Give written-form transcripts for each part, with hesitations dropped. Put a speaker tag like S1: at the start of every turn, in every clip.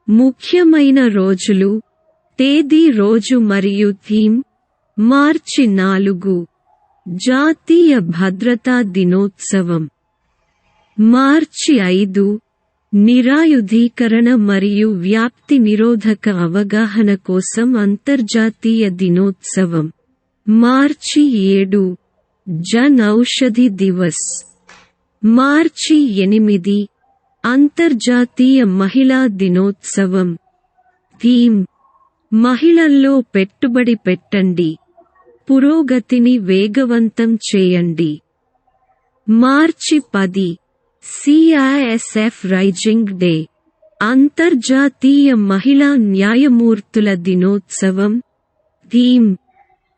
S1: ముఖ్యమైన రోజులు, తేదీ రోజు మరియు థీమ్: మార్చి 4 జాతీయ భద్రతా దినోత్సవం. మార్చి 5 నిరాయుధీకరణ మరియు వ్యాప్తి నిరోధక అవగాహన కోసం అంతర్జాతీయ దినోత్సవం. మార్చి 7 జన్ ఔషధి దివస్. మార్చి 8 అంతర్జాతీయ మహిళా దినోత్సవం. థీమ్: మహిళల్లో పెట్టుబడి పెట్టండి, పురోగతిని వేగవంతం చేయండి. మార్చి 10 CISF రైజింగ్ డే. అంతర్జాతీయ మహిళా న్యాయమూర్తుల దినోత్సవం. థీమ్: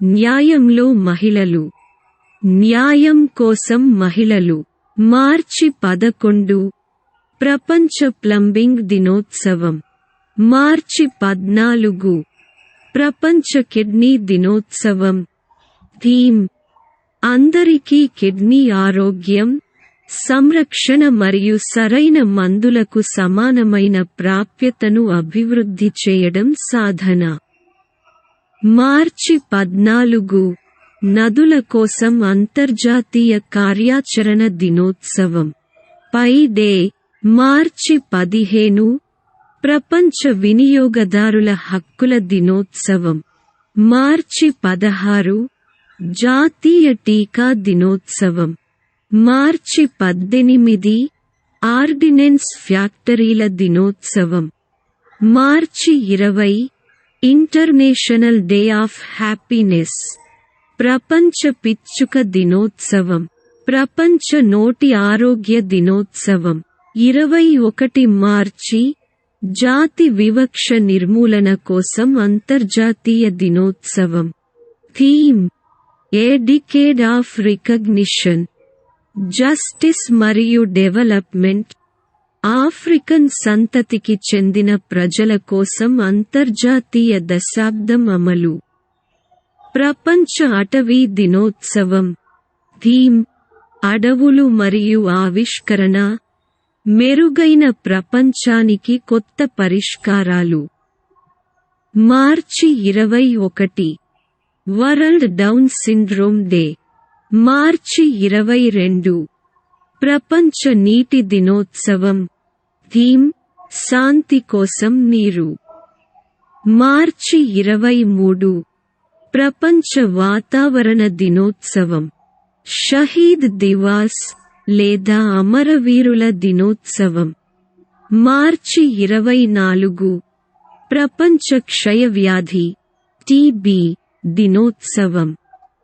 S1: న్యాయంలో మహిళలు, న్యాయం కోసం మహిళలు. మార్చి 11 ప్రపంచ ప్లంబింగ్ దినోత్సవం. మార్చి 14 ప్రపంచ కిడ్నీ దినోత్సవం. థీమ్: అందరికీ కిడ్నీ ఆరోగ్యం, సంరక్షణ మరియు సరైన మందులకు సమానమైన ప్రాప్యతను అభివృద్ధి చేయడం సాధన. మార్చి 14 నదుల కోసం అంతర్జాతీయ కార్యాచరణ దినోత్సవం. Pi day. మార్చి 15 ప్రపంచ వినియోగదారుల హక్కుల దినోత్సవం. మార్చి 16 జాతీయ టీకా దినోత్సవం. మార్చి 18 ఆర్డినెన్స్ ఫ్యాక్టరీల దినోత్సవం. మార్చి 20 ఇంటర్నేషనల్ డే ఆఫ్ హ్యాపీనెస్. ప్రపంచ పిచ్చుక దినోత్సవం. ప్రపంచ నోటి ఆరోగ్య దినోత్సవం. 21 మార్చి జాతి వివక్ష నిర్మూలన కోసం అంతర్జాతీయ దినోత్సవం. Theme: a decade of recognition, justice మరియు డెవలప్మెంట్. ఆఫ్రికన్ సంతతికి చెందిన ప్రజల కోసం అంతర్జాతీయ దశాబ్దం అమలు. ప్రపంచ అటవీ దినోత్సవం. థీమ్: అడవులు మరియు ఆవిష్కరణ, మెరుగైన ప్రపంచానికి కొత్త పరిష్కారాలు. మార్చి 21 వరల్డ్ డౌన్ సిండ్రోమ్ డే. మార్చి 22 ప్రపంచ నీటి దినోత్సవం. థీమ్: శాంతి కోసం నీరు. మార్చి 23 ప్రపంచ వాతావరణ దినోత్సవం. షహీద్ దివాస్ లేదా అమరవీరుల దినోత్సవం. మార్చి 24 ప్రపంచ క్షయవ్యాధి (టీబీ) దినోత్సవం.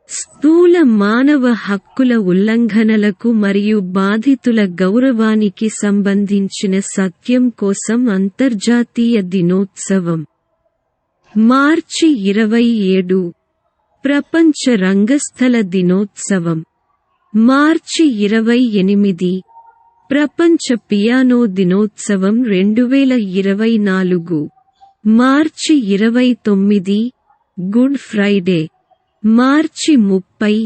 S1: స్థూల మానవ హక్కుల ఉల్లంఘనలకు మరియు బాధితుల గౌరవానికి సంబంధించిన సత్యం కోసం అంతర్జాతీయ దినోత్సవం. మార్చి 27 ప్రపంచ రంగస్థల దినోత్సవం. మార్చి 28 ప్రపంచ పియానో దినోత్సవం 2024. మార్చి 29 గుడ్ ఫ్రైడే. మార్చి 30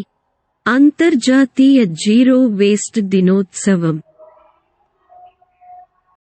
S1: అంతర్జాతీయ జీరో వేస్ట్ దినోత్సవం.